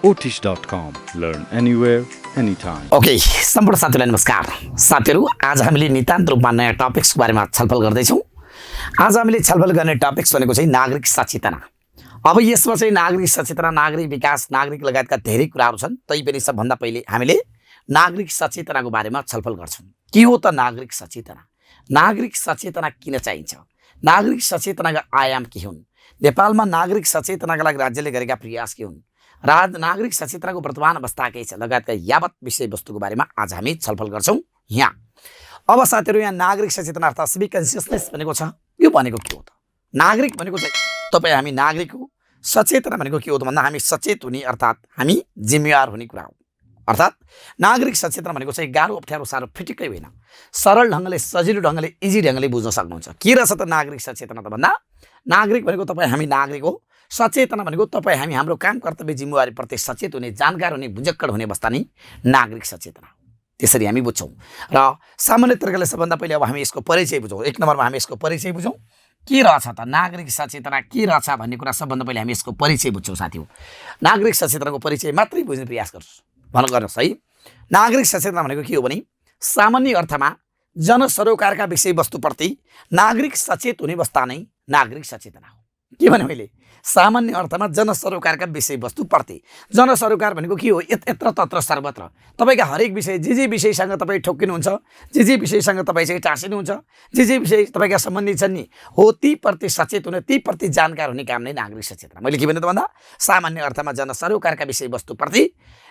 Otish.com. Learn anywhere, anytime. Okay, सम्पूर्ण साथीलाई नमस्कार। साथीहरू, आज हामीले नितान्त रूपमा नयाँ टपिक्सको बारेमा छलफल गर्दैछौँ। आज हामीले छलफल गर्ने टपिक्स भनेको चाहिँ नागरिक सचेतना। अब यसमा चाहिँ नागरिक सचेतना, नागरिक विकास, नागरिक लगायतका धेरै कुराहरू छन्। तैपनि सबभन्दा पहिले हामीले नागरिक सचेतनाको बारेमा छलफल गर्छौँ। के हो त नागरिक सचेतना? नागरिक सचेतना किन चाहिन्छ? नागरिक सचेतनाका आयाम के हुन्? नेपालमा नागरिक सचेतनाका लागि राज्यले गरेका प्रयास के हुन्? नागरिक सचेतनाको वर्तमान अवस्था के छ लगायतका यावत विषयवस्तुको बारेमा आज हामी छलफल गर्छौँ यहाँ। अब साथीहरू, यहाँ नागरिक सचेतना अर्थात् सिभिक कन्सियसनेस भनेको छ। यो भनेको के हो त? नागरिक भनेको चाहिँ तपाईँ हामी नागरिक हो। सचेतना भनेको के हो त भन्दा हामी सचेत हुने अर्थात् हामी जिम्मेवार हुने कुरा हो। अर्थात् नागरिक सचेतना भनेको चाहिँ गाह्रो अप्ठ्यारो साह्रो फिटिक्कै होइन, सरल ढङ्गले, सजिलो ढङ्गले, इजी ढङ्गले बुझ्न सक्नुहुन्छ। के रहेछ त नागरिक सचेतना त भन्दा नागरिक भनेको तपाईँ हामी नागरिक हो। सचेतना भनेको तपाईँ हामी हाम्रो काम कर्तव्य जिम्मेवारीप्रति सचेत हुने, जानकार हुने, बुझक्कड हुने अवस्था नै नागरिक सचेतना हो। त्यसरी हामी बुझ्छौँ। र सामान्य तरिकाले सबभन्दा पहिले अब हामी यसको परिचय बुझौँ। एक नम्बरमा हामी यसको परिचय बुझौँ। के रहेछ त नागरिक सचेतना, के रहेछ भन्ने कुरा सबभन्दा पहिले हामी यसको परिचय बुझ्छौँ साथी हो। नागरिक सचेतनाको परिचय मात्रै बुझ्ने प्रयास गर्नुहोस् है। नागरिक सचेतना भनेको के हो भने सामान्य अर्थमा जनसरोकारका विषयवस्तुप्रति नागरिक सचेत हुने अवस्था नै नागरिक सचेतना हो। के भने मैले सामान्य अर्थमा जनसरोकारका विषयवस्तुप्रति, जनसरोकार भनेको के हो? यत्र तत्र सर्वत्र तपाईँका हरेक विषय, जे विषयसँग तपाईँ ठोक्किनुहुन्छ, जे विषयसँग तपाईँ चाहिँ टाँसिनुहुन्छ, जे विषय तपाईँका सम्बन्धित छन् नि हो, तीप्रति सचेत हुने, तीप्रति जानकार हुने काम नै नागरिक सचेतना। मैले के भने त भन्दा सामान्य अर्थमा जनसरोकारका विषयवस्तुप्रति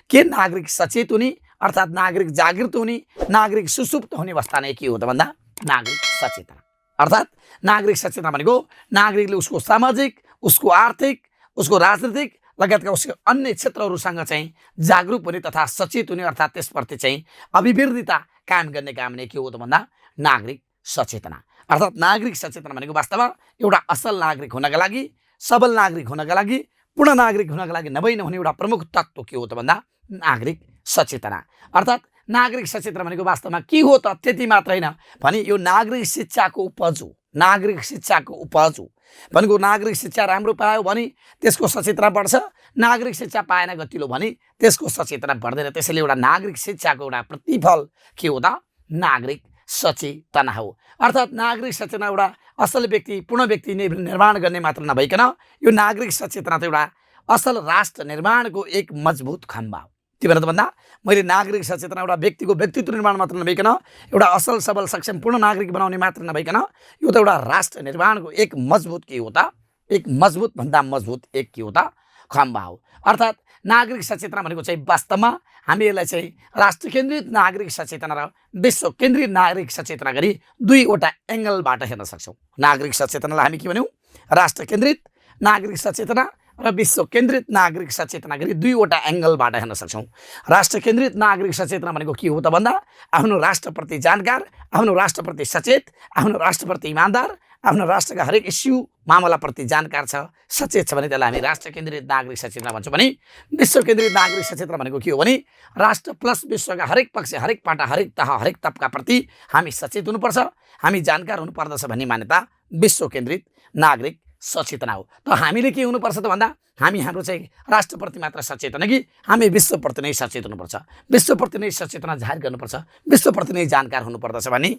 के नागरिक सचेत हुने अर्थात् नागरिक जागृत हुने, नागरिक सुसुप्त हुने अवस्था नै के हो त भन्दा नागरिक सचेतना। अर्थात् नागरिक सचेतना भनेको नागरिकले उसको सामाजिक, उसको आर्थिक, उसको राजनीतिक लगायतका उसको अन्य क्षेत्रहरूसँग चाहिँ जागरुक हुने तथा सचेत हुने अर्थात् त्यसप्रति चाहिँ अभिवृद्धिता कायम गर्ने काम नै के हो त भन्दा नागरिक सचेतना। अर्थात् नागरिक सचेतना भनेको वास्तवमा एउटा असल नागरिक हुनका लागि, सबल नागरिक हुनका लागि, पूर्ण नागरिक हुनका लागि नभई नहुने एउटा प्रमुख तत्त्व के हो त भन्दा नागरिक सचेतना। अर्थात् नागरिक सचेतना भनेको वास्तवमा के हो त? त्यति मात्र होइन भने यो नागरिक शिक्षाको उपज हो। नागरिक शिक्षाको उपज हो भनेको नागरिक शिक्षा राम्रो पायो भने त्यसको सचेतना बढ्छ, नागरिक शिक्षा पाएन गतिलो भने त्यसको सचेतना बढ्दैन। त्यसैले एउटा नागरिक शिक्षाको एउटा प्रतिफल के हो त? नागरिक सचेतना हो। अर्थात् नागरिक सचेतना एउटा असल व्यक्ति, पूर्ण व्यक्ति निर्माण गर्ने मात्र नभइकन यो नागरिक सचेतना त एउटा असल राष्ट्र निर्माणको एक मजबुत खम्बा हो। के भनेर भन्दा मैले नागरिक सचेतना एउटा व्यक्तिको व्यक्तित्व निर्माण मात्र नभइकन एउटा असल सबल सक्षम पूर्ण नागरिक बनाउने मात्र नभइकन यो त एउटा राष्ट्र निर्माणको एक मजबुत के हो त? एक मजबुत भन्दा मजबुत एक के हो त? खम्बा हो। अर्थात् नागरिक सचेतना भनेको चाहिँ वास्तवमा हामी यसलाई चाहिँ राष्ट्र केन्द्रित नागरिक सचेतना र विश्व केन्द्रित नागरिक सचेतना गरी दुईवटा एङ्गलबाट हेर्न सक्छौँ। नागरिक सचेतनालाई हामी के भन्यौँ? राष्ट्र केन्द्रित नागरिक सचेतना र विश्व केन्द्रित नागरिक सचेतना गरी दुईवटा एङ्गलबाट हेर्न सक्छौँ। राष्ट्र केन्द्रित नागरिक सचेतना भनेको के हो त भन्दा आफ्नो राष्ट्रप्रति जानकार, आफ्नो राष्ट्रप्रति सचेत, आफ्नो राष्ट्रप्रति इमान्दार, आफ्नो राष्ट्रका हरेक इस्यु मामलाप्रति जानकार छ, सचेत छ भने त्यसलाई हामी राष्ट्र केन्द्रित नागरिक सचेतना भन्छौँ। भने विश्व केन्द्रित नागरिक सचेतना भनेको के हो भने राष्ट्र प्लस विश्वका हरेक पक्ष, हरेक पाटा, हरेक तह, हरेक तबकाप्रति हामी सचेत हुनुपर्छ, हामी जानकार हुनुपर्दछ भन्ने मान्यता विश्व केन्द्रित नागरिक सचेतना हो। त हामीले के हुनुपर्छ त भन्दा हामी हाम्रो चाहिँ राष्ट्रप्रति मात्र सचेत होइन कि हामी विश्वप्रति नै सचेत हुनुपर्छ, विश्वप्रति नै सचेतना जाहेर गर्नुपर्छ, विश्वप्रति नै जानकार हुनुपर्दछ भन्ने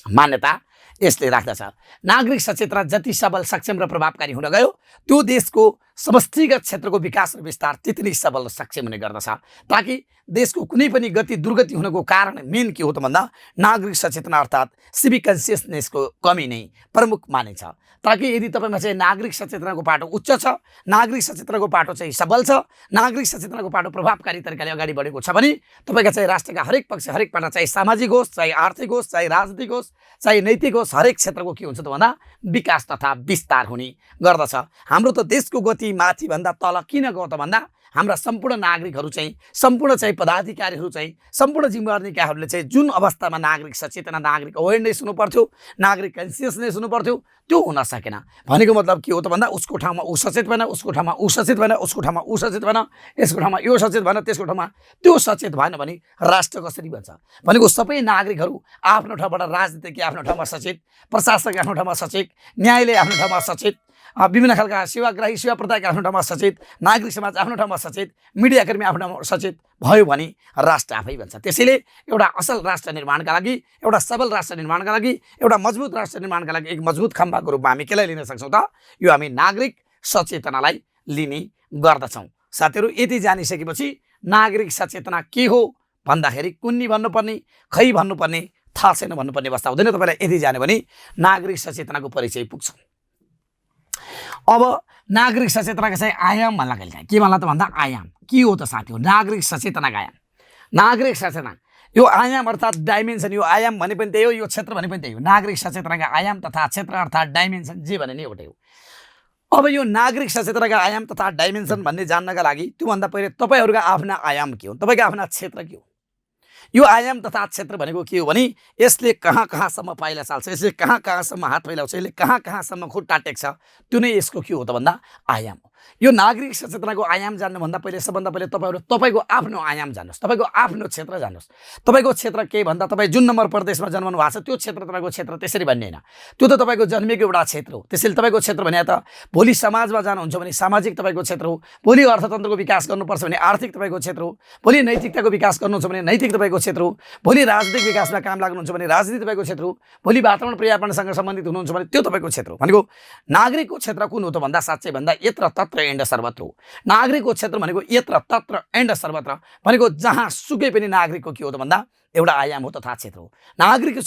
मान्यता यसले राख्दछ। नागरिक सचेतना जति सबल, सक्षम र प्रभावकारी हुन गयो त्यो देशको समष्टिगत क्षेत्रको विकास र विस्तार त्यति नै सबल र सक्षम हुने गर्दछ। ताकि देशको कुनै पनि गति दुर्गति हुनको कारण मेन के हो त भन्दा नागरिक सचेतना अर्थात् सिभिक कन्सियसनेसको कमी नै प्रमुख मानिन्छ। ताकि यदि तपाईँमा चाहिँ नागरिक सचेतनाको पाटो उच्च छ, नागरिक सचेतनाको पाटो चाहिँ सबल छ, नागरिक सचेतनाको पाटो प्रभावकारी तरिकाले अगाडि बढेको छ भने तपाईँका चाहिँ राष्ट्रका हरेक पक्ष, हरेक पाटा, चाहे सामाजिक होस्, चाहे आर्थिक होस्, चाहे राजनीतिक होस्, चाहे नैतिक होस्, हरेक क्षेत्रको के हुन्छ त भन्दा विकास तथा विस्तार हुने गर्दछ। हाम्रो त देशको गति माथिभन्दा तल किन गयो त भन्दा हाम्रा सम्पूर्ण नागरिकहरू चाहिँ, सम्पूर्ण चाहिँ पदाधिकारीहरू चाहिँ, सम्पूर्ण जिम्मेवारीकाहरूले चाहिँ जुन अवस्थामा नागरिक सचेतना, नागरिक अवेरनेस हुनु पर्थ्यो, नागरिक कन्सियसनेस हुनु पर्थ्यो त्यो हुन सकेन। भनेको मतलब के हो त भन्दा उसको ठाउँमा ऊ सचेत भएन, उसको ठाउँमा ऊ सचेत भएन, उसको ठाउँमा ऊ सचेत भएन, यसको ठाउँमा यो सचेत भएन, त्यसको ठाउँमा त्यो सचेत भएन भने राष्ट्र कसरी बन्छ? भनेको सबै नागरिकहरू आफ्नो ठाउँबाट, राजनीतिज्ञ आफ्नो ठाउँमा सचेत, प्रशासक आफ्नो ठाउँमा सचेत, न्यायालय आफ्नो ठाउँमा सचेत, विभिन्न खालका सेवाग्राही सेवा प्रदायक आफ्नो ठाउँमा सचेत, नागरिक समाज आफ्नो ठाउँमा सचेत, मिडियाकर्मी आफ्नो ठाउँमा सचेत भयो भने राष्ट्र आफै बन्छ। त्यसैले एउटा असल राष्ट्र निर्माणका लागि, एउटा सबल राष्ट्र निर्माणका लागि, एउटा मजबुत राष्ट्र निर्माणका लागि एक मजबुत खम्बाको रूपमा हामी केलाई लिन सक्छौँ त? यो हामी नागरिक सचेतनालाई लिने गर्दछौँ। साथीहरू, यति जानिसकेपछि नागरिक सचेतना के हो भन्दाखेरि कुन्नी भन्नुपर्ने, खै भन्नुपर्ने, थाहा छैन भन्नुपर्ने अवस्था हुँदैन। तपाईँलाई यति जान्यो भने नागरिक सचेतनाको परिचय पुग्छ। अब नागरिक सचेतनाका चाहिँ आयाम भन्ला कहिले के भन्ला त भन्दा आयाम के हो त साथी हो? नागरिक सचेतनाका आयाम, नागरिक सचेतना यो आयाम अर्थात् डाइमेन्सन, यो आयाम भने पनि त्यही हो, यो क्षेत्र भने पनि त्यही हो। नागरिक सचेतनाका आयाम तथा क्षेत्र अर्थात् डाइमेन्सन जे भने नि एउटै हो। अब यो नागरिक सचेतनाका आयाम तथा डाइमेन्सन भन्ने जान्नका लागि त्योभन्दा पहिले तपाईँहरूका आफ्ना आयाम के हो, तपाईँको आफ्ना क्षेत्र के हो? यो आयाम तथा क्षेत्र भनेको के हो भने यसले कहाँ कहाँसम्म पाइला चाल्छ, यसले कहाँ कहाँसम्म हात फैलाउँछ, यसले कहाँ कहाँसम्म खुट्टा टेक्छ, त्यो नै यसको के हो त भन्दा आयाम हो। यो नागरिक सचेतनाको आयाम जान्नुभन्दा पहिले सबभन्दा पहिले तपाईँहरू तपाईँको आफ्नो आयाम जान्नुहोस्, तपाईँको आफ्नो क्षेत्र जान्नुहोस्। तपाईँको क्षेत्र के भन्दा तपाईँ जुन नम्बर प्रदेशमा जन्मनु भएको छ त्यो क्षेत्र तपाईँको क्षेत्र त्यसरी भन्ने होइन, त्यो त तपाईँको जन्मेको एउटा क्षेत्र हो। त्यसैले तपाईँको क्षेत्र भने त भोलि समाजमा जानुहुन्छ भने सामाजिक तपाईँको क्षेत्र हो, भोलि अर्थतन्त्रको विकास गर्नुपर्छ भने आर्थिक तपाईँको क्षेत्र हो, भोलि नैतिकताको विकास गर्नुहुन्छ भने नैतिक तपाईँको क्षेत्र हो, भोलि राजनीतिक विकासमा काम लाग्नुहुन्छ भने राजनीति तपाईँको क्षेत्र हो, भोलि वातावरण पर्यावरणसँग सम्बन्धित हुनुहुन्छ भने त्यो तपाईँको क्षेत्र हो। भनेको नागरिकको क्षेत्र कुन हो त भन्दा साँच्चै भन्दा यत्र तत्र एन्ड सर्वत्र हो। नागरिकको क्षेत्र भनेको यत्र तत्र एन्ड सर्वत्र भनेको जहाँ सुकै पनि नागरिकको के हो त भन्दा एउटा आयाम हो तथा क्षेत्र हो। नागरिकको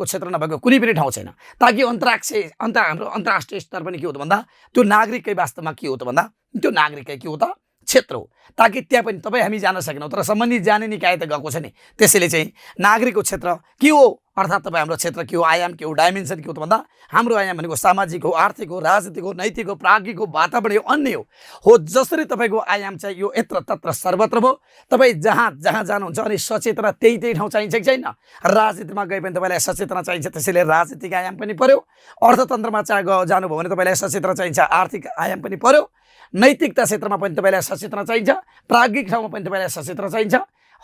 क्षेत्र नभएको कुनै पनि ठाउँ छैन। ताकि हाम्रो अन्तर्राष्ट्रिय स्तर पनि के हो त भन्दा त्यो नागरिककै वास्तवमा के हो त भन्दा त्यो नागरिककै के हो त क्षेत्र हो। ताकि त्यहाँ पनि तपाईँ हामी जान सकेनौँ तर सम्बन्धित जाने निकाय त गएको छ नि। त्यसैले चाहिँ नागरिकको क्षेत्र के हो अर्थात् तपाईँ हाम्रो क्षेत्र के हो, आयाम के हो, डाइमेन्सन के हो त भन्दा हाम्रो आयाम भनेको सामाजिक हो, आर्थिक हो, राजनीतिक हो, नैतिक हो, प्राज्ञिक हो, वातावरणीय अन्य हो। जसरी तपाईँको आयाम चाहिँ यो यत्र तत्र सर्वत्र भयो। तपाईँ जहाँ जहाँ जानुहुन्छ अनि सचेतना त्यही ठाउँ चाहिन्छ कि छैन? राजनीतिमा गए पनि तपाईँलाई सचेतना चाहिन्छ, त्यसैले राजनीतिक आयाम पनि पर्यो। अर्थतन्त्रमा जानुभयो भने तपाईँलाई सचेतना चाहिन्छ, आर्थिक आयाम पनि पर्यो। नैतिकता क्षेत्रमा पनि तपाईँलाई सचेतना चाहिन्छ, प्राज्ञिक ठाउँमा पनि तपाईँलाई सचेतना चाहिन्छ।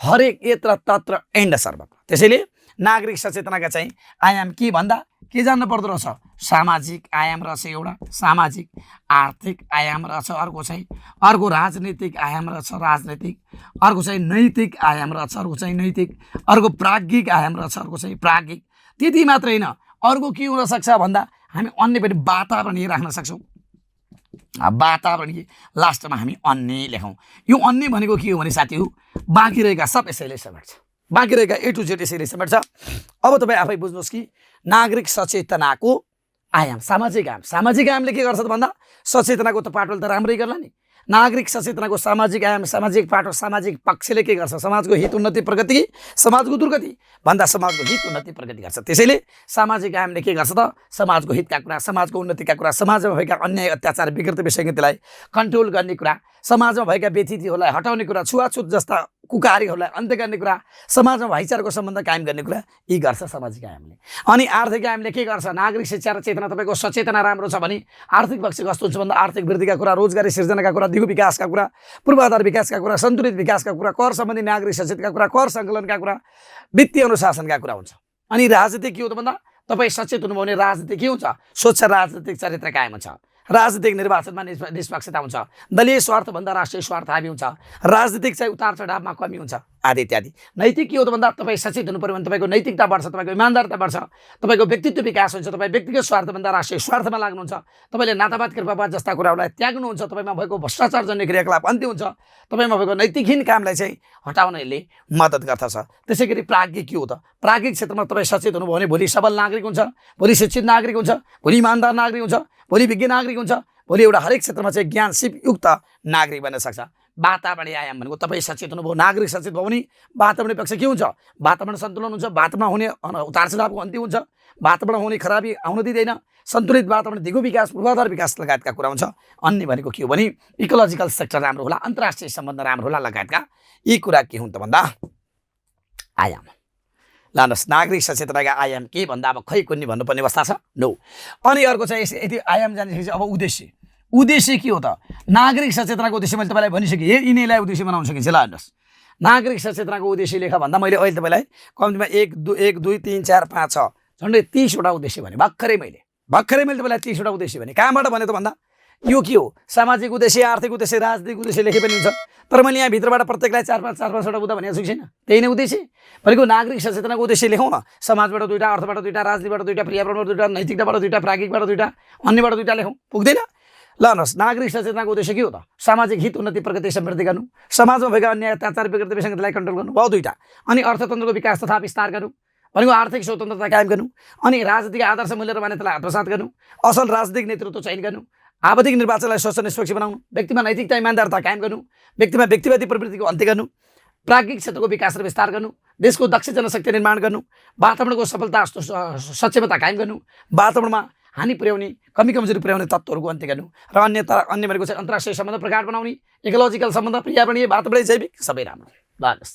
हरेक यत्र तत्र एन्ड सर्वत्र। त्यसैले नागरिक सचेतनाका चाहिँ आयाम के भन्दा के जान्न पर्दो रहेछ? सामाजिक आयाम रहेछ एउटा, सामाजिक, आर्थिक आयाम रहेछ अर्को चाहिँ, अर्को राजनीतिक आयाम रहेछ राजनीतिक, अर्को चाहिँ नैतिक आयाम रहेछ अर्को चाहिँ नैतिक, अर्को प्राज्ञिक आयाम रहेछ अर्को चाहिँ प्राज्ञिक। त्यति मात्रै होइन, अर्को के हुन सक्छ भन्दा हामी अन्य पनि वातावरणीय राख्न सक्छौँ। वातावरणीय लास्टमा हामी अन्य लेखौँ। यो अन्य भनेको के हो भने साथीहरू बाँकी रहेका सब यसैले समेट्छ, बाँकी रहेका A to Z यसैले समेट्छ। अब तपाईँ आफै बुझ्नुहोस् कि नागरिक सचेतनाको आयाम सामाजिक आयाम, सामाजिक आयामले के गर्छ त भन्दा सचेतनाको त पाटोल त राम्रै गर्ला नि। नागरिक सचेतनाको सामाजिक आयाम, सामाजिक पाटो, सामाजिक पक्षले के गर्छ? समाजको हित उन्नति प्रगति कि समाजको दुर्गति भन्दा समाजको हित उन्नति प्रगति गर्छ। त्यसैले सामाजिक आयामले के गर्छ त? समाजको हितका कुरा, समाजको उन्नतिका कुरा, समाजमा भएका अन्याय अत्याचार विकृति विसङ्गतिलाई कन्ट्रोल गर्ने कुरा, समाजमा भएका व्यतिथिहरूलाई हटाउने कुरा, छुवाछुत जस्ता कुकारीहरूलाई अन्त्य गर्ने कुरा, समाजमा भाइचाराको सम्बन्ध कायम गर्ने कुरा यी गर्छ सामाजिक आयामले। अनि आर्थिक आयामले के गर्छ? नागरिक शिक्षा र चेतना तपाईँको सचेतना राम्रो छ भने आर्थिक पक्ष कस्तो हुन्छ भन्दा आर्थिक वृद्धिका कुरा, रोजगारी सिर्जनाका कुरा, दिगो विकासका कुरा, पूर्वाधार विकासका कुरा, सन्तुलित विकासका कुरा, कर सम्बन्धी नागरिक सचेतका कुरा, कर सङ्कलनका कुरा, वित्तीय अनुशासनका कुरा हुन्छ। अनि राजनीति के हो त भन्दा तपाईँ सचेत हुनुभयो भने राजनीति के हुन्छ? स्वच्छ राजनीतिक चरित्र कायम हुन्छ, राजनीतिक निर्वाचनमा निष्पक्षता हुन्छ, दलीय स्वार्थभन्दा राष्ट्रिय स्वार्थ हाबी हुन्छ, राजनीतिक चाहिँ उतार चढावमा कमी हुन्छ आदि इत्यादि। नैतिक के हो त भन्दा तपाईँ सचेत हुनु पऱ्यो भने तपाईँको नैतिकता बढ्छ, तपाईँको इमान्दारता बढ्छ, तपाईँको व्यक्तित्व विकास हुन्छ, तपाईँ व्यक्तिगत स्वार्थभन्दा राष्ट्रिय स्वार्थमा लाग्नुहुन्छ, तपाईँले नातावाद कृपावाद जस्ता कुराहरूलाई त्याग्नुहुन्छ, तपाईँमा भएको भ्रष्टाचार जन्य क्रियाकलाप अन्त्य हुन्छ, तपाईँमा भएको नैतिकहीन कामलाई चाहिँ हटाउन यसले मद्दत गर्दछ। त्यसै गरी प्राज्ञिक के हो त? प्राज्ञिक क्षेत्रमा तपाईँ सचेत हुनुभयो भने भोलि सबल नागरिक हुन्छ, भोलि शिक्षित नागरिक हुन्छ, भोलि इमान्दार नागरिक हुन्छ, भोलि विज्ञ नागरिक हुन्छ, भोलि एउटा हरेक क्षेत्रमा चाहिँ ज्ञान सिपयुक्त नागरिक बन्न सक्छ। वातावरणीय आयाम भनेको तपाईँ सचेत हुनुभयो, नागरिक सचेत भयो भने वातावरणीय पक्ष के हुन्छ? वातावरण सन्तुलन हुन्छ, वातावरणमा हुने उतार चढावको अन्त्य हुन्छ, वातावरण हुने खराबी आउन दिँदैन, सन्तुलित वातावरण, दिगो विकास, पूर्वाधार विकास लगायतका कुरा हुन्छ। अन्य भनेको के हो भने इकोलोजिकल सेक्टर राम्रो होला, अन्तर्राष्ट्रिय सम्बन्ध राम्रो होला लगायतका यी कुरा के हुन् त भन्दा आयाम। लानुहोस्, नागरिक सचेतनाका आयाम के भन्दा अब खै कुन्नी भन्नुपर्ने अवस्था छ नो। अनि अर्को चाहिँ यति आयाम जानिसकेपछि अब उद्देश्य, उद्देश्य के हो त? नागरिक सचेतनाको उद्देश्य मैले तपाईँलाई भनिसकेँ, यिनीलाई उद्देश्य बनाउन सकिन्छ। ल हेर्नुहोस्, नागरिक सचेतनाको उद्देश्य लेखा भन्दा मैले अहिले तपाईँलाई कम्तीमा 1 2 3 4 5 6 झन्डै 30वटा उद्देश्य भने भर्खरै मैले भर्खरै मैले तपाईँलाई 30वटा उद्देश्य भने कहाँबाट भने त भन्दा यो के हो सामाजिक उद्देश्य आर्थिक उद्देश्य राजनीतिक उद्देश्य लेखे पनि हुन्छ तर मैले यहाँ भित्रबाट प्रत्येकलाई 4-5 बुँदा भनेको छु छैन त्यही नै उद्देश्य भनेको नागरिक सचेतनाको उद्देश्य लेखौँ न समाजबाट 2टा अर्थबाट 2टा राजनीतिबाट 2टा पर्यावरणबाट 2टा नैतिकताबाट 2टा प्राज्ञिकबाट 2टा अन्यबाट 2टा लेखौँ पुग्दैन ल हेर्नुहोस् नागरिक सचेतनाको उद्देश्य के हो त सामाजिक हित उन्नति प्रगति समृद्धि गर्नु समाजमा भएका अन्याय अत्याचार विकृति विसङ्गतिलाई कन्ट्रोल गर्नु भयो 2टा अनि अर्थतन्त्रको विकास तथा विस्तार गर्नु भनेको आर्थिक स्वतन्त्रता कायम गर्नु अनि राजनीतिक आदर्श मूल्य र मान्यतालाई आत्मसात गर्नु असल राजनीतिक नेतृत्व चयन गर्नु आवधिक निर्वाचनलाई स्वच्छ निष्पक्ष बनाउनु व्यक्तिमा नैतिकता इमानदारता कायम गर्नु व्यक्तिमा व्यक्तिवादी प्रवृत्तिको अन्त्य गर्नु प्राज्ञिक क्षेत्रको विकास र विस्तार गर्नु देशको दक्ष जनशक्ति निर्माण गर्नु वातावरणको सफलता सक्षमता कायम गर्नु वातावरणमा हानि पुर्याउने कमी कमजोरी पुर्याउने तत्त्वहरूको अन्त्य गर्नु र अन्य भनेको चाहिँ अन्तर्राष्ट्रिय सम्बन्ध प्रगाढ बनाउने इकोलोजिकल सम्बन्ध पर्यावरणीय वातावरणीय जैविक सबै राम्रो लाग्छ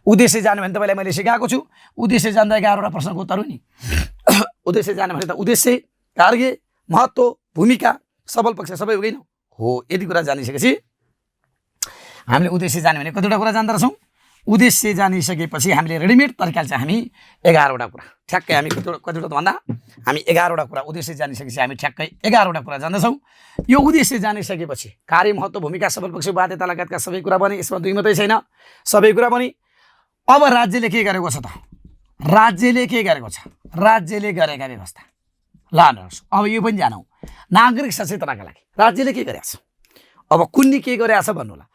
उद्देश्य जाने भने तपाईँलाई मैले सिकाएको छु उद्देश्य जान्दा 11वटा प्रश्नको उत्तर हो नि उद्देश्य जाने भने त उद्देश्य कार्य महत्त्व भूमिका सबल पक्ष सबै हो हो यदि कुरा जानिसकेपछि हामीले उद्देश्य जाने भने कतिवटा कुरा जान्दछौँ उद्देश्य जानिसकेपछि हामीले रेडिमेड तरिकाले चाहिँ हामी 11वटा कुरा ठ्याक्कै हामी कतिवटा भन्दा हामी 11वटा कुरा उद्देश्य जानिसकेपछि हामी ठ्याक्कै 11वटा कुरा जान्दछौँ यो उद्देश्य जानिसकेपछि कार्य महत्त्व भूमिका सबल पक्ष बाध्यता लगायतका सबै कुरा बने यसमा दुई मात्रै छैन सबै कुरा बने अब राज्यले के गरेको छ त राज्यले के गरेको छ राज्यले गरेका व्यवस्था लानुहोस् अब यो पनि जानौँ नागरिक सचेतनाका लागि राज्यले के गरेको छ अब कुन्नी के गरेको छ भन्नु होला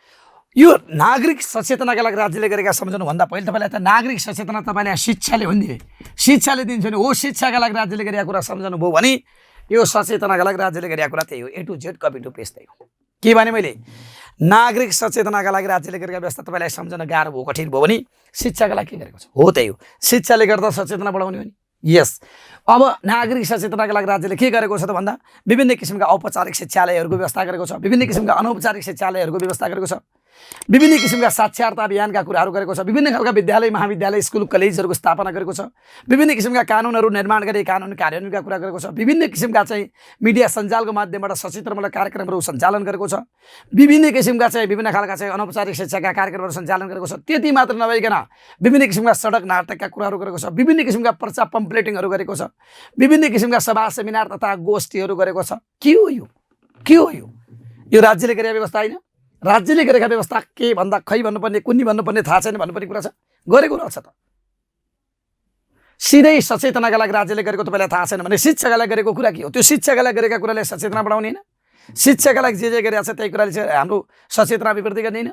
यो नागरिक सचेतनाका लागि राज्यले गरेका सम्झाउनुभन्दा पहिले तपाईँलाई त नागरिक सचेतना तपाईँलाई शिक्षाले भनिदिए शिक्षाले दिन्छ भने हो शिक्षाका लागि राज्यले गरेका कुरा सम्झाउनु भयो भने यो सचेतनाका लागि राज्यले गरेका कुरा त्यही हो A to Z copy to paste त्यही हो के भने मैले नागरिक सचेतनाका लागि राज्यले गरेका व्यवस्था तपाईँलाई सम्झन गाह्रो भयो कठिन भयो भने शिक्षाका लागि के गरेको छ हो त्यही हो शिक्षाले गर्दा सचेतना बढाउने हो नि यस अब नागरिक सचेतनाका लागि राज्यले के गरेको छ त भन्दा विभिन्न किसिमका औपचारिक शिक्षालयहरूको व्यवस्था गरेको छ विभिन्न किसिमका अनौपचारिक शिक्षालयहरूको व्यवस्था गरेको छ विभिन्न किसिमका साक्षरता अभियानका कुराहरू गरेको छ विभिन्न खालका विद्यालय महाविद्यालय स्कुल कलेजहरूको स्थापना गरेको छ विभिन्न किसिमका कानुनहरू निर्माण गरी कानुन कार्यान्वयनका कुरा गरेको छ विभिन्न किसिमका चाहिँ मिडिया सञ्जालको माध्यमबाट सचित्रमूलक कार्यक्रमहरू सञ्चालन गरेको छ विभिन्न किसिमका चाहिँ विभिन्न खालका चाहिँ अनौपचारिक शिक्षाका कार्यक्रमहरू सञ्चालन गरेको छ त्यति मात्र नभइकन विभिन्न किसिमका सडक नाटकका कुराहरू गरेको छ विभिन्न किसिमका पर्चा पम्पलेटिङहरू गरेको छ विभिन्न किसिमका सभा सेमिनार तथा गोष्ठीहरू गरेको छ के हो यो राज्यले गरेका व्यवस्था होइन राज्यले गरेका व्यवस्था के भन्दा खै भन्नुपर्ने कुन्नी भन्नुपर्ने थाहा छैन भन्नुपर्ने कुरा छ गरेको रहेछ त सिधै सचेतनाका लागि राज्यले गरेको तपाईँलाई थाहा छैन भने शिक्षाका लागि गरेको कुरा के हो त्यो शिक्षाका लागि गरेका कुराले सचेतना बढाउने होइन शिक्षाका लागि जे गरेको छ त्यही कुराले चाहिँ हाम्रो सचेतना अभिवृद्धि गर्ने होइन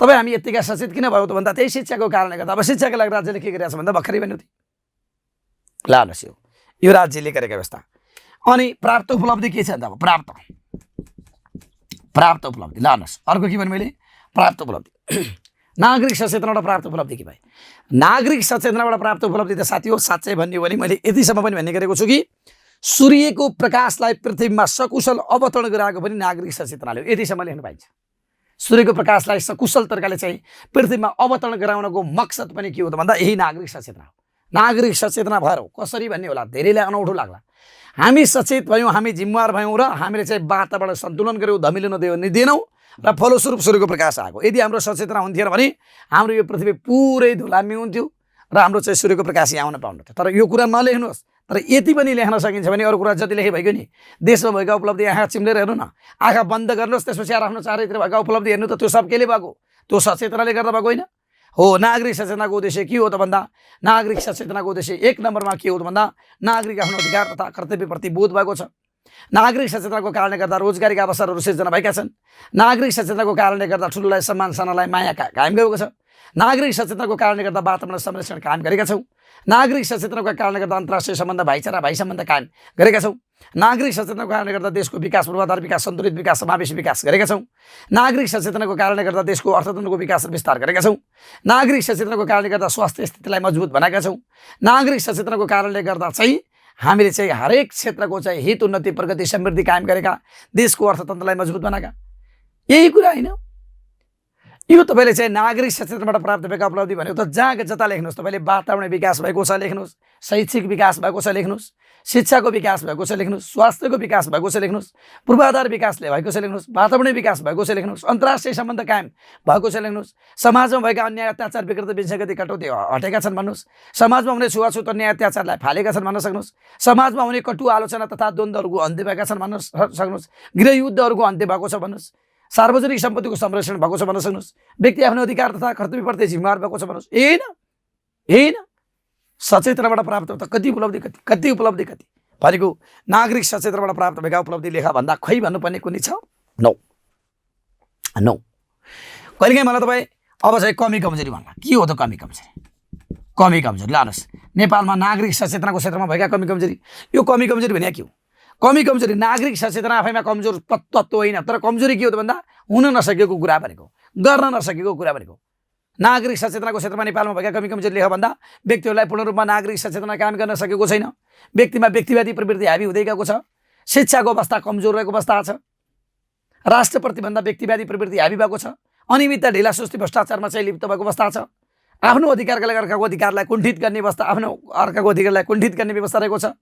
तपाईँ हामी यतिका सचेत किन भयो त भन्दा त्यही शिक्षाको कारणले गर्दा अब शिक्षाका लागि राज्यले के गरेको छ भन्दा भर्खरै भन्यो लानुहोस् यो राज्यले गरेका व्यवस्था अनि प्राप्त उपलब्धि के छ त अब प्राप्त उपलब्धि लानुहोस् अर्को के भने मैले प्राप्त उपलब्धि नागरिक सचेतनाबाट प्राप्त उपलब्धि के भए नागरिक सचेतनाबाट प्राप्त उपलब्धि त साथी हो साँच्चै भन्यो भने मैले यतिसम्म पनि भन्ने गरेको छु कि सूर्यको प्रकाशलाई पृथ्वीमा सकुशल अवतरण गराएको पनि नागरिक सचेतनाले हो यतिसम्म लेख्न पाइन्छ सूर्यको प्रकाशलाई सकुशल तरिकाले चाहिँ पृथ्वीमा अवतरण गराउनको मकसद पनि के हो त भन्दा यही नागरिक सचेतना हो नागरिक सचेतना भएर हो कसरी भन्ने होला धेरैलाई अनौठो लाग्ला हामी सचेत भयौँ हामी जिम्मेवार भयौँ र हामीले चाहिँ वातावरण सन्तुलन गऱ्यौँ धमिलो नदिएनौँ र फलस्वरूप सूर्यको प्रकाश आएको यदि हाम्रो सचेतना हुन्थेन भने हाम्रो यो पृथ्वी पुरै धुलामी हुन्थ्यो र हाम्रो चाहिँ सूर्यको प्रकाश यहाँ आउन पाउँथ्यो तर यो कुरा नलेख्नुहोस् तर यति पनि लेख्न सकिन्छ भने अरू कुरा जति लेखे भइगयो नि देशमा भएका उपलब्धि आँखा चिम्लेर हेर्नु न आँखा बन्द गर्नुहोस् त्यसपछि आफ्नो चारैतिर भएका उपलब्धि हेर्नु त त्यो सब केले भएको त्यो सचेतनाले गर्दा भएको होइन हो नागरिक सचेतनाको उद्देश्य के हो त भन्दा नागरिक सचेतनाको उद्देश्य 1 नम्बरमा के हो त भन्दा नागरिक आफ्नो अधिकार तथा कर्तव्यप्रति बोध भएको छ नागरिक सचेतनाको कारणले गर्दा रोजगारीका अवसरहरू सृजना भएका छन् नागरिक सचेतनाको कारणले गर्दा ठुलोलाई सम्मान सानालाई माया कायम गरेको छ नागरिक सचेतनाको कारणले गर्दा वातावरण संरक्षण कायम गरेका छौँ नागरिक सचेतनाको कारणले गर्दा अन्तर्राष्ट्रिय सम्बन्ध भाइचारा भाइ सम्बन्ध कायम गरेका छौँ नागरिक सचेतनाको कारणले गर्दा देशको विकास पूर्वाधार विकास सन्तुलित विकास समावेशी विकास गरेका छौँ नागरिक सचेतनाको कारणले गर्दा देशको अर्थतन्त्रको विकास र विस्तार गरेका छौँ नागरिक सचेतनाको कारणले गर्दा स्वास्थ्य स्थितिलाई मजबुत बनाएका छौँ नागरिक सचेतनाको कारणले गर्दा चाहिँ हामीले चाहिँ हरेक क्षेत्रको चाहिँ हित उन्नति प्रगति समृद्धि कायम गरेका देशको अर्थतन्त्रलाई मजबुत बनाएका यही कुरा होइन यो तपाईँले चाहिँ नागरिक सचेतनाबाट प्राप्त भएका उपलब्धि भनेको त जहाँ जता लेख्नुहोस्। तपाईँले वातावरण विकास भएको छ लेख्नुहोस्, शैक्षिक विकास भएको छ लेख्नुहोस्, शिक्षाको विकास भएको छ लेख्नुहोस्, स्वास्थ्यको विकास भएको छ लेख्नुहोस्, पूर्वाधार विकासले भएको छ लेख्नुहोस्, वातावरणीय विकास भएको छ लेख्नुहोस्, अन्तर्राष्ट्रिय सम्बन्ध कायम भएको छ लेख्नुहोस्, समाजमा भएका अन्याय अत्याचार विकृत विषयगति कटौती हटेका छन् भन्नुहोस्, समाजमा हुने छुवाछुत अन्याय अत्याचारलाई फालेका छन् भन्न सक्नुहोस्, समाजमा हुने कटु आलोचना तथा द्वन्द्वहरूको अन्त्य भएका छन् भन्न सक्नुहोस्, गृहयुद्धहरूको अन्त्य भएको छ भन्नुहोस्, सार्वजनिक सम्पत्तिको संरक्षण भएको छ भन्न सक्नुहोस्, व्यक्ति आफ्नो अधिकार तथा कर्तव्यप्रति जिम्मेवार भएको छ भन्नुहोस्। होइन सचेतनाबाट प्राप्त त कति उपलब्धि भनेको नागरिक सचेतनाबाट प्राप्त भएका उपलब्धि लेखा भन्दा खै भन्नुपर्ने कुनै छ? नो। कहिलेकाहीँ मलाई तपाईँ अब चाहिँ कमी कमजोरी भन्ला। के हो त कमी कमजोरी लानुहोस्। नेपालमा नागरिक सचेतनाको क्षेत्रमा भएका कमी कमजोरी, यो कमी कमजोरी भने के हो? कमी कमजोरी नागरिक सचेतना आफैमा कमजोर तत्त्व होइन, तर कमजोरी के हो त भन्दा हुन नसकेको कुरा भनेको, गर्न नसकेको कुरा भनेको। नागरिक सचेतनाको क्षेत्रमा नेपालमा भएका कमी कमजोरी लेख भन्दा व्यक्तिहरूलाई पूर्ण रूपमा नागरिक सचेतना कायम गर्न सकेको छैन, व्यक्तिमा व्यक्तिवादी प्रवृत्ति हावी हुँदै गएको छ, शिक्षाको अवस्था कमजोर रहेको अवस्था छ, राष्ट्रप्रति भन्दा व्यक्तिवादी प्रवृत्ति हावी भएको छ, अनियमितता ढिला सुस्ती भ्रष्टाचारमा चाहिँ लिप्त भएको अवस्था छ, आफ्नो अधिकारका लागि अर्काको अधिकारलाई कुण्ठित गर्ने अवस्था, आफ्नो अर्काको अधिकारलाई कुण्ठित गर्ने व्यवस्था रहेको छ।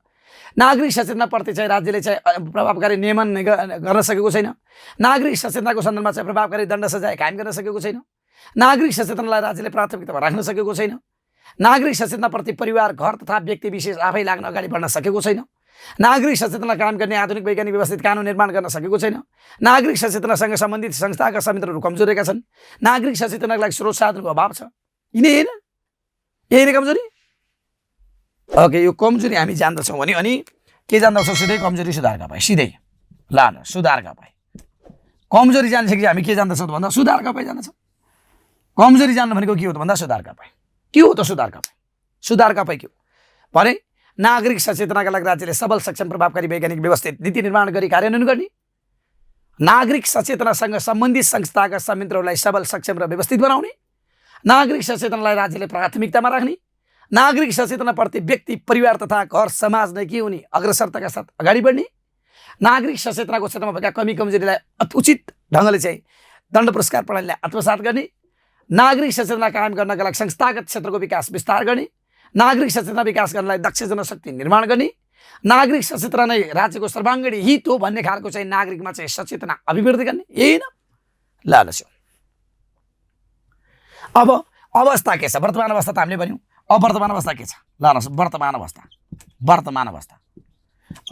नागरिक सचेतनाप्रति चाहिँ राज्यले चाहिँ प्रभावकारी नियमन गर्न सकेको छैन, नागरिक सचेतनाको सन्दर्भमा चाहिँ प्रभावकारी दण्ड सजाय कायम गर्न सकेको छैन, नागरिक सचेतनालाई राज्यले प्राथमिकतामा राख्न सकेको छैन, नागरिक सचेतनाप्रति परिवार घर तथा व्यक्ति विशेष आफै लाग्न अगाडि बढ्न सकेको छैन, नागरिक सचेतना कायम गर्ने आधुनिक वैज्ञानिक व्यवस्थित कानुन निर्माण गर्न सकेको छैन, नागरिक सचेतनासँग सम्बन्धित संस्थाका संयन्त्रहरू कमजोर रहेका छन्, नागरिक सचेतनाको लागि स्रोत साधनको अभाव छ। यही कमजोरी। ओके, यो कमजोरी हामी जान्दछौँ भने अनि के जान्दछौँ? सिधै कमजोरी सुधारका पाए। सिधै सुधारका पाए कमजोरी जानिसकेपछि हामी के जान्दछौँ त भन्दा सुधारका पाए जान्दछौँ। कमजोरी जान्नु भनेको के हो त भन्दा सुधारका पाए। के हो त सुधारका पाए के हो भने नागरिक सचेतनाका लागि राज्यले सबल सक्षम प्रभावकारी वैज्ञानिक व्यवस्थित नीति निर्माण गरी कार्यान्वयन गर्ने, नागरिक सचेतनासँग सम्बन्धित संस्थाका संयन्त्रहरूलाई सबल सक्षम र व्यवस्थित बनाउने, नागरिक सचेतनालाई राज्यले प्राथमिकतामा राख्ने, नागरिक सचेतनाप्रति व्यक्ति परिवार तथा घर समाज नै के हुने अग्रसरताका साथ अगाडि बढ्ने, नागरिक सचेतनाको क्षेत्रमा भएका कमी कमजोरीलाई उचित ढङ्गले चाहिँ दण्ड पुरस्कार प्रणालीलाई आत्मसात गर्ने, नागरिक सचेतना कायम गर्नका लागि संस्थागत क्षेत्रको विकास विस्तार गर्ने, नागरिक सचेतना विकास गर्नलाई दक्ष जनशक्ति निर्माण गर्ने, नागरिक सचेतना नै राज्यको सर्वाङ्गीण हित हो भन्ने खालको चाहिँ नागरिकमा चाहिँ सचेतना अभिवृद्धि गर्ने। यही न लालच। अब अवस्था के छ? वर्तमान अवस्था त हामीले भन्यौँ। अब वर्तमान अवस्था के छ? लानुहोस् वर्तमान अवस्था।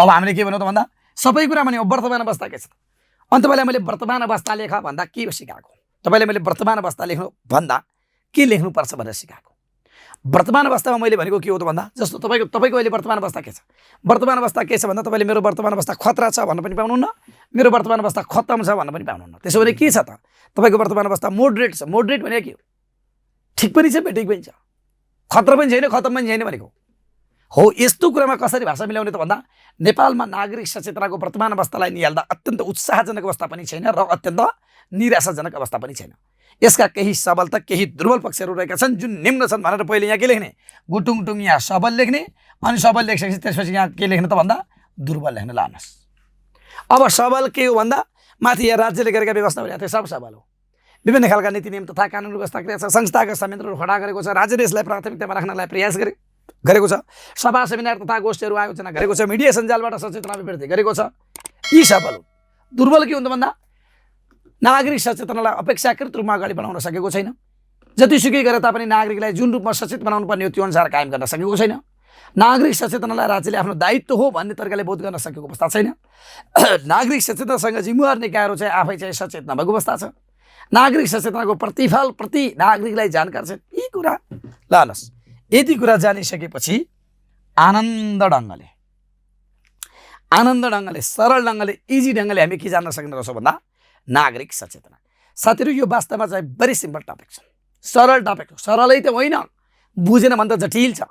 अब हामीले के भन्यौँ त भन्दा सबै कुरा भन्यौँ। वर्तमान अवस्था के छ? अनि तपाईँलाई मैले वर्तमान अवस्था लेख भन्दा के सिकाएको? तपाईँले मैले वर्तमान अवस्था लेख्नु भन्दा के लेख्नुपर्छ भनेर सिकाएको। वर्तमान अवस्थामा मैले भनेको के हो त भन्दा जस्तो तपाईँको अहिले वर्तमान अवस्था के छ? वर्तमान अवस्था के छ भन्दा तपाईँले मेरो वर्तमान अवस्था खतरा छ भन्न पनि पाउनुहुन्न, मेरो वर्तमान अवस्था खत्तम छ भन्न पनि पाउनुहुन्न। त्यसो भने के छ त? तपाईँको वर्तमान अवस्था मोडरेट छ। मोडरेट भने के हो? ठिक पनि छ, बेठिक पनि छ, खतरा पनि छैन, खत्तम पनि छैन भनेको हो। यस्तो कुरामा कसरी भाषा मिलाउने त भन्दा नेपालमा नागरिक सचेतनाको वर्तमान अवस्थालाई निहाल्दा अत्यन्त उत्साहजनक अवस्था पनि छैन र अत्यन्त निराशाजनक अवस्था पनि छैन। यसका केही सबल त केही दुर्बल पक्षहरू रहेका छन् जुन निम्न छन् भनेर पहिले यहाँ के लेख्ने? गुटुङटुङ यहाँ सबल लेख्ने, अनि सबल लेखिसकेपछि त्यसपछि यहाँ के लेख्ने त भन्दा दुर्बल लेख्न लानुहोस्। अब सबल के हो भन्दा माथि यहाँ राज्यले गरेका व्यवस्था त्यो सब सबल हो। विभिन्न खालका नीति नियम तथा कानुन व्यवस्था गरेको छ, संस्थाका संयन्त्रहरू खडा गरेको छ, राज्यले यसलाई प्राथमिकतामा राख्नलाई प्रयास गरेको छ, सभा सेमिनार तथा गोष्ठीहरू आयोजना गरेको छ, मिडिया सञ्जालबाट सचेतना अभिवृद्धि गरेको छ। यी सबल हो। दुर्बल के हुन्छ भन्दा नागरिक सचेतनालाई अपेक्षाकृत रूपमा अगाडि बढाउन सकेको छैन। जतिसुकै गरे तापनि नागरिकलाई जुन रूपमा सचेत बनाउनु पर्ने हो त्यो अनुसार कायम गर्न सकेको छैन। नागरिक सचेतनालाई राज्यले आफ्नो दायित्व हो भन्ने तरिकाले बोध गर्न सकेको अवस्था छैन। नागरिक सचेतनासँग जिम्मेवार निकायहरू चाहिँ आफै चाहिँ सचेत नभएको अवस्था छ। नागरिक सचेतनाको प्रतिफल प्रति नागरिकलाई जानकार छ। यी कुरा लानुहोस्। यति कुरा जानिसकेपछि आनन्द ढङ्गले सरल ढङ्गले इजी ढङ्गले हामी के जान्न सक्ने रहेछौँ भन्दा नागरिक सचेतना। साथीहरू यो वास्तवमा चाहिँ भेरी सिम्पल टपिक छ, सरल टपिक हो। सरलै त होइन, बुझेन भने त जटिल छ,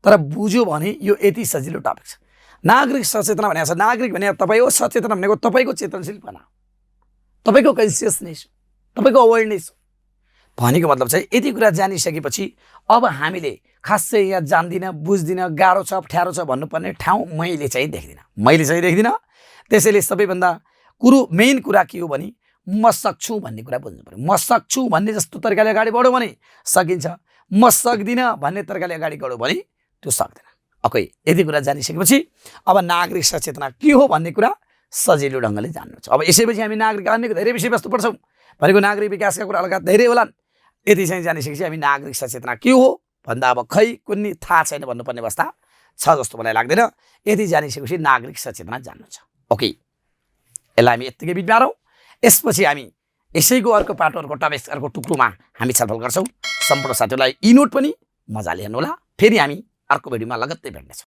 तर बुझ्यो भने यो यति सजिलो टपिक छ। नागरिक सचेतना भनेको छ, नागरिक भने तपाईँ हो, सचेतना भनेको तपाईँको चेतनशीलपना, तपाईँको कन्सियसनेस, तपाईँको अवेरनेस भनेको मतलब चाहिँ यति कुरा जानिसकेपछि अब हामीले खासै यहाँ जान्दिनँ, बुझ्दिनँ, गाह्रो छ, अप्ठ्यारो छ भन्नुपर्ने ठाउँ मैले चाहिँ देख्दिनँ। त्यसैले सबैभन्दा मेन कुरा के हो भने म सक्छु भन्ने कुरा बुझ्नु पर्यो। म सक्छु भन्ने जस्तो तरिकाले अगाडि बढ्यो भने सकिन्छ, म सक्दिनँ भन्ने तरिकाले अगाडि बढ्यो भने त्यो सक्दैन। ओके, यति कुरा जानिसकेपछि अब नागरिक सचेतना के हो भन्ने कुरा सजिलो ढङ्गले जान्नु छ। अब यसैपछि हामी नागरिक अन्यको धेरै विषयवस्तु पढ्छौँ भनेको नागरिक विकासका कुरा लगायत धेरै होलान्। यति चाहिँ जानिसकेपछि हामी नागरिक सचेतना के हो भन्दा अब खै कुन्नी थाहा छैन भन्नुपर्ने अवस्था छ जस्तो मलाई लाग्दैन। यति जानिसकेपछि नागरिक सचेतना जान्नु छ। ओके, यसलाई हामी यत्तिकै बिचमा रौँ। यसपछि हामी यसैको अर्को पाटो, अर्को टपिक, अर्को टुक्रोमा हामी छलफल गर्छौँ। सम्पूर्ण साथीहरूलाई यी नोट पनि मजाले हेर्नु होला। फेरि हामी अर्को भिडियोमा लगत्तै भेट्नेछौँ।